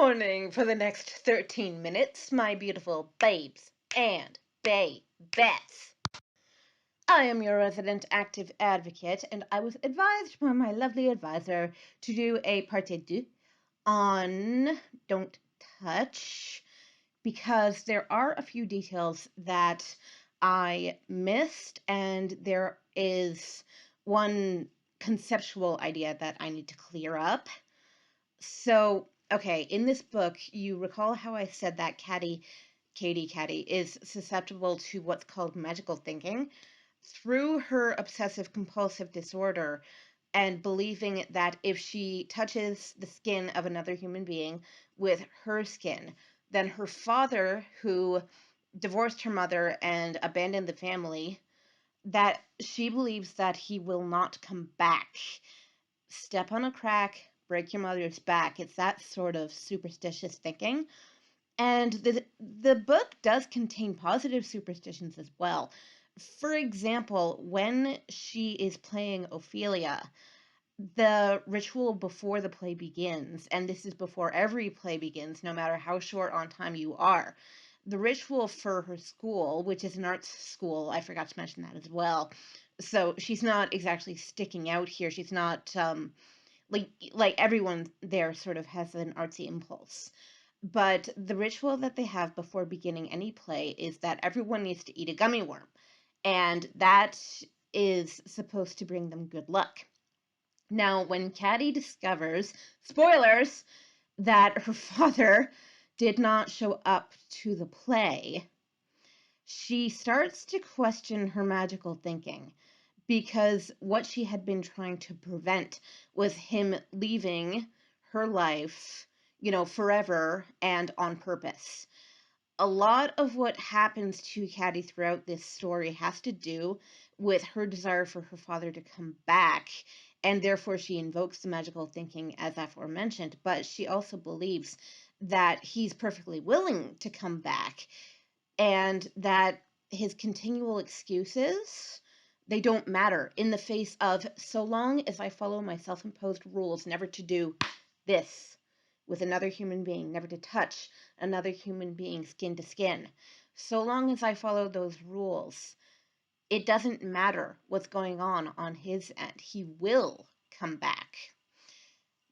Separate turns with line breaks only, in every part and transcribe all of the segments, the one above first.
morning for the next 13 minutes, my beautiful babes and babettes. I am your resident active advocate, and I was advised by my lovely advisor to do a portrayed on Don't Touch because there are a few details that I missed, and there is one conceptual idea that I need to clear up. So, okay, in this book, you recall how I said that Katie is susceptible to what's called magical thinking through her obsessive compulsive disorder and believing that if she touches the skin of another human being with her skin, then her father, who divorced her mother and abandoned the family, that she believes that he will not come back. Step on a crack, break your mother's back. It's that sort of superstitious thinking. And the book does contain positive superstitions as well. For example, when she is playing Ophelia, the ritual before the play begins, and this is before every play begins, no matter how short on time you are, the ritual for her school, which is an arts school, I forgot to mention that as well. So she's not exactly sticking out here. She's not like everyone there sort of has an artsy impulse. But the ritual that they have before beginning any play is that everyone needs to eat a gummy worm, and that is supposed to bring them good luck. Now, when Caddy discovers, spoilers, that her father did not show up to the play, she starts to question her magical thinking because what she had been trying to prevent was him leaving her life, forever and on purpose. A lot of what happens to Caddy throughout this story has to do with her desire for her father to come back, and therefore she invokes the magical thinking as aforementioned, but she also believes that he's perfectly willing to come back and that his continual excuses, they don't matter in the face of, so long as I follow my self-imposed rules never to do this with another human being, never to touch another human being skin to skin, so long as I follow those rules, it doesn't matter what's going on his end. He will come back.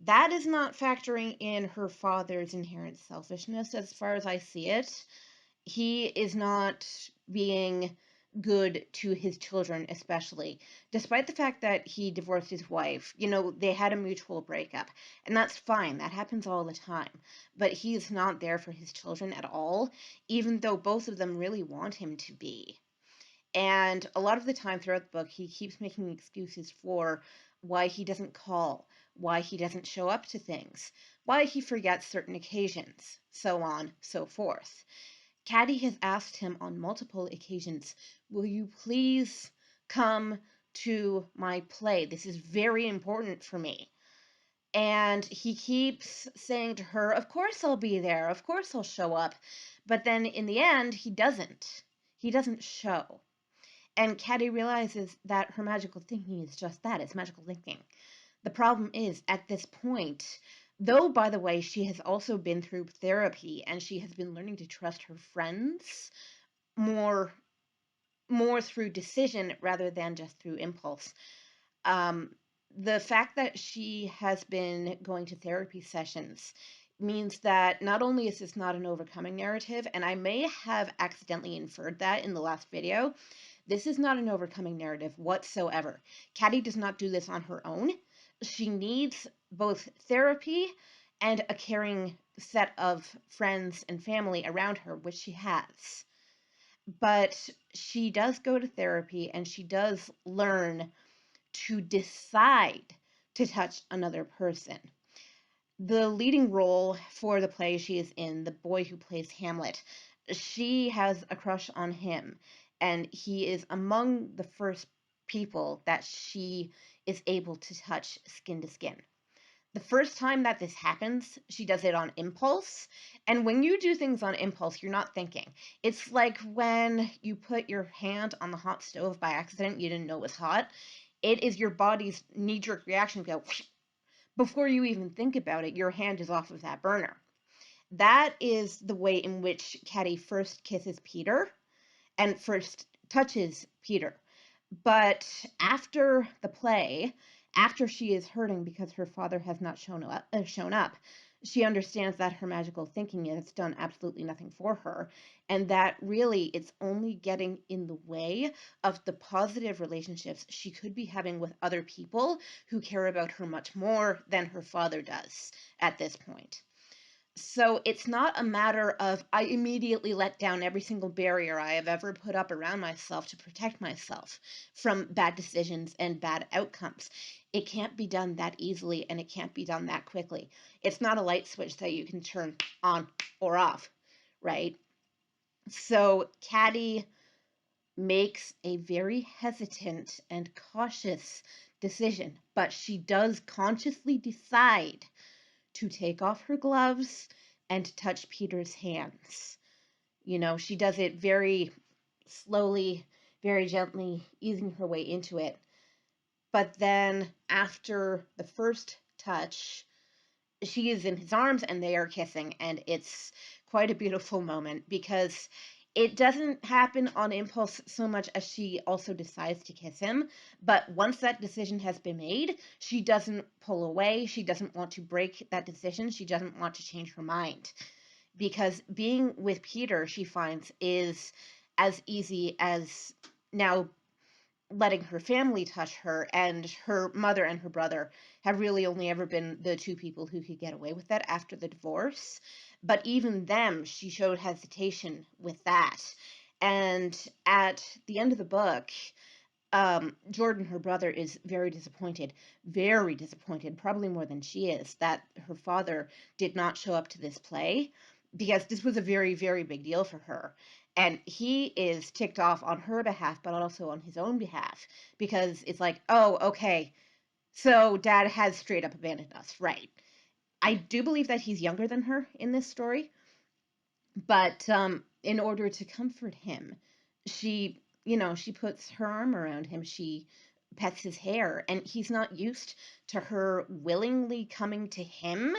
That is not factoring in her father's inherent selfishness as far as I see it. He is not being good to his children, especially, despite the fact that he divorced his wife. They had a mutual breakup, and that's fine. That happens all the time. But he's not there for his children at all, even though both of them really want him to be. And a lot of the time throughout the book, he keeps making excuses for why he doesn't call, why he doesn't show up to things, why he forgets certain occasions, so on, so forth. Caddy has asked him on multiple occasions, will you please come to my play? This is very important for me. And he keeps saying to her, of course I'll be there, of course I'll show up. But then in the end, he doesn't. He doesn't show. And Caddy realizes that her magical thinking is just that, it's magical thinking. The problem is, at this point, though, by the way, she has also been through therapy and she has been learning to trust her friends more through decision rather than just through impulse. The fact that she has been going to therapy sessions means that not only is this not an overcoming narrative, and I may have accidentally inferred that in the last video, this is not an overcoming narrative whatsoever. Caddy does not do this on her own. She needs both therapy and a caring set of friends and family around her, which she has. But she does go to therapy and she does learn to decide to touch another person. The leading role for the play she is in, the boy who plays Hamlet, she has a crush on him, and he is among the first people that she is able to touch skin to skin. The first time that this happens, she does it on impulse. And when you do things on impulse, you're not thinking. It's like when you put your hand on the hot stove by accident, you didn't know it was hot. It is your body's knee-jerk reaction to go, before you even think about it, your hand is off of that burner. That is the way in which Caddy first kisses Peter and first touches Peter. But after the play, after she is hurting because her father has not shown up, she understands that her magical thinking has done absolutely nothing for her, and that really it's only getting in the way of the positive relationships she could be having with other people who care about her much more than her father does at this point. So it's not a matter of I immediately let down every single barrier I have ever put up around myself to protect myself from bad decisions and bad outcomes. It can't be done that easily and it can't be done that quickly. It's not a light switch that you can turn on or off, right? So Caddy makes a very hesitant and cautious decision, but she does consciously decide to take off her gloves and touch Peter's hands. She does it very slowly, very gently, easing her way into it. But then after the first touch, she is in his arms and they are kissing, and it's quite a beautiful moment because it doesn't happen on impulse so much as she also decides to kiss him. But once that decision has been made, she doesn't pull away. She doesn't want to break that decision. She doesn't want to change her mind, because being with Peter, she finds, is as easy as now letting her family touch her, and her mother and her brother have really only ever been the two people who could get away with that after the divorce. But even them, she showed hesitation with that. And at the end of the book, Jordan, her brother, is very disappointed, probably more than she is, that her father did not show up to this play, because this was a very, very big deal for her. And he is ticked off on her behalf, but also on his own behalf, because it's like, oh, okay, so dad has straight up abandoned us, right? I do believe that he's younger than her in this story, but in order to comfort him, she puts her arm around him, she pets his hair, and he's not used to her willingly coming to him.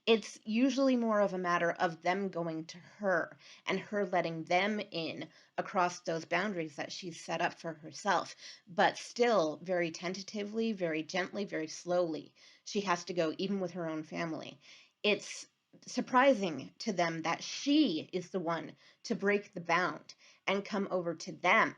It's usually more of a matter of them going to her and her letting them in across those boundaries that she's set up for herself, but still very tentatively, very gently, very slowly. She has to go even with her own family. It's surprising to them that she is the one to break the bound and come over to them.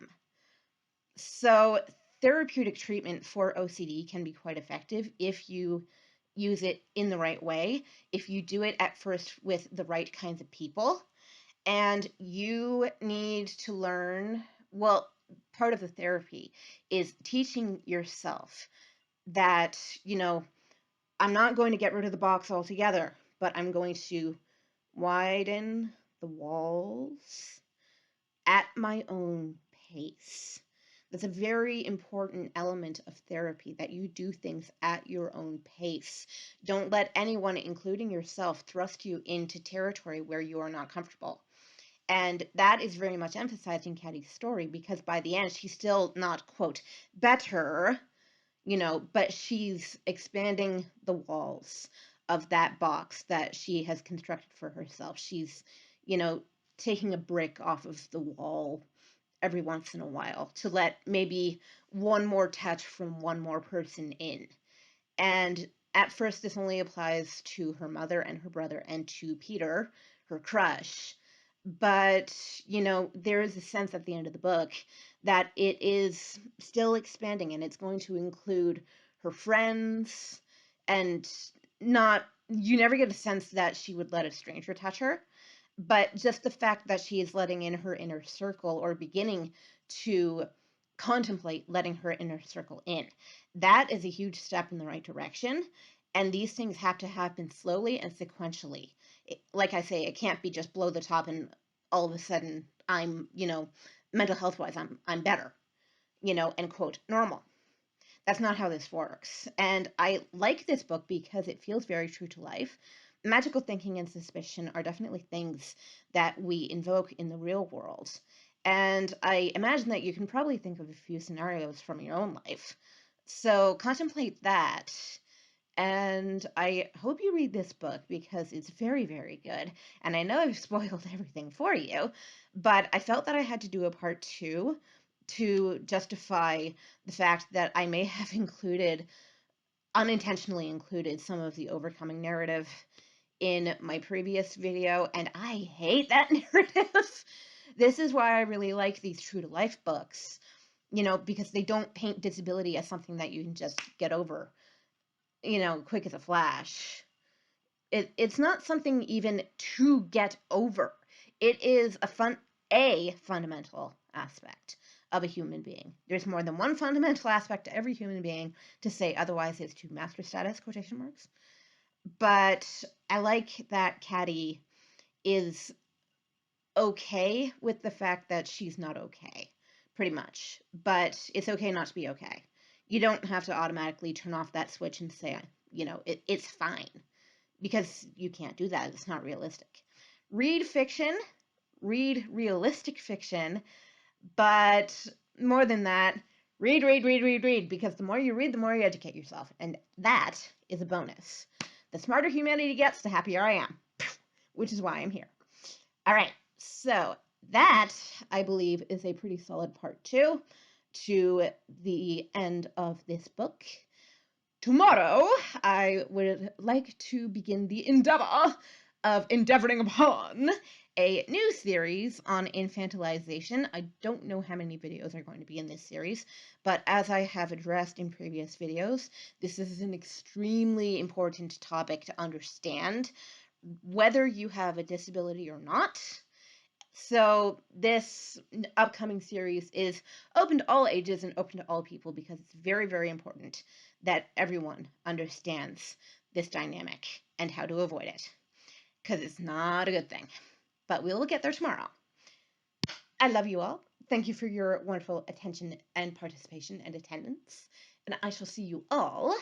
So, therapeutic treatment for OCD can be quite effective if you use it in the right way, if you do it at first with the right kinds of people. And you need to learn, well, part of the therapy is teaching yourself that, I'm not going to get rid of the box altogether, but I'm going to widen the walls at my own pace. That's a very important element of therapy, that you do things at your own pace. Don't let anyone, including yourself, thrust you into territory where you are not comfortable. And that is very much emphasized in Caddy's story, because by the end, she's still not, quote, better, but she's expanding the walls of that box that she has constructed for herself. She's, you know, taking a brick off of the wall every once in a while to let maybe one more touch from one more person in. And at first, this only applies to her mother and her brother and to Peter, her crush. But, there is a sense at the end of the book that it is still expanding, and it's going to include her friends, and you never get a sense that she would let a stranger touch her, but just the fact that she is letting in her inner circle, or beginning to contemplate letting her inner circle in, that is a huge step in the right direction. And these things have to happen slowly and sequentially. Like I say, it can't be just blow the top and all of a sudden I'm, mental health wise, I'm better, and quote, normal. That's not how this works. And I like this book because it feels very true to life. Magical thinking and suspicion are definitely things that we invoke in the real world. And I imagine that you can probably think of a few scenarios from your own life. So contemplate that, And I hope you read this book because it's very, very good. And I know I've spoiled everything for you, but I felt that I had to do a part two to justify the fact that I may have unintentionally included some of the overcoming narrative in my previous video, and I hate that narrative. This is why I really like these true to life books, because they don't paint disability as something that you can just get over, quick as a flash. It's not something even to get over. It is a fundamental aspect of a human being. There's more than one fundamental aspect to every human being. To say otherwise is to master status, quotation marks. But I like that Caddy is okay with the fact that she's not okay, pretty much. But it's okay not to be okay. You don't have to automatically turn off that switch and say, it's fine, because you can't do that. It's not realistic. Read fiction, read realistic fiction, but more than that, read, because the more you read, the more you educate yourself. And that is a bonus. The smarter humanity gets, the happier I am, which is why I'm here. All right, so that, I believe, is a pretty solid part two to the end of this book. Tomorrow, I would like to begin the endeavor of endeavoring upon a new series on infantilization. I don't know how many videos are going to be in this series, but as I have addressed in previous videos, this is an extremely important topic to understand, whether you have a disability or not. So this upcoming series is open to all ages and open to all people, because it's very, very important that everyone understands this dynamic and how to avoid it, because it's not a good thing. But we will get there tomorrow. I love you all. Thank you for your wonderful attention and participation and attendance. And I shall see you all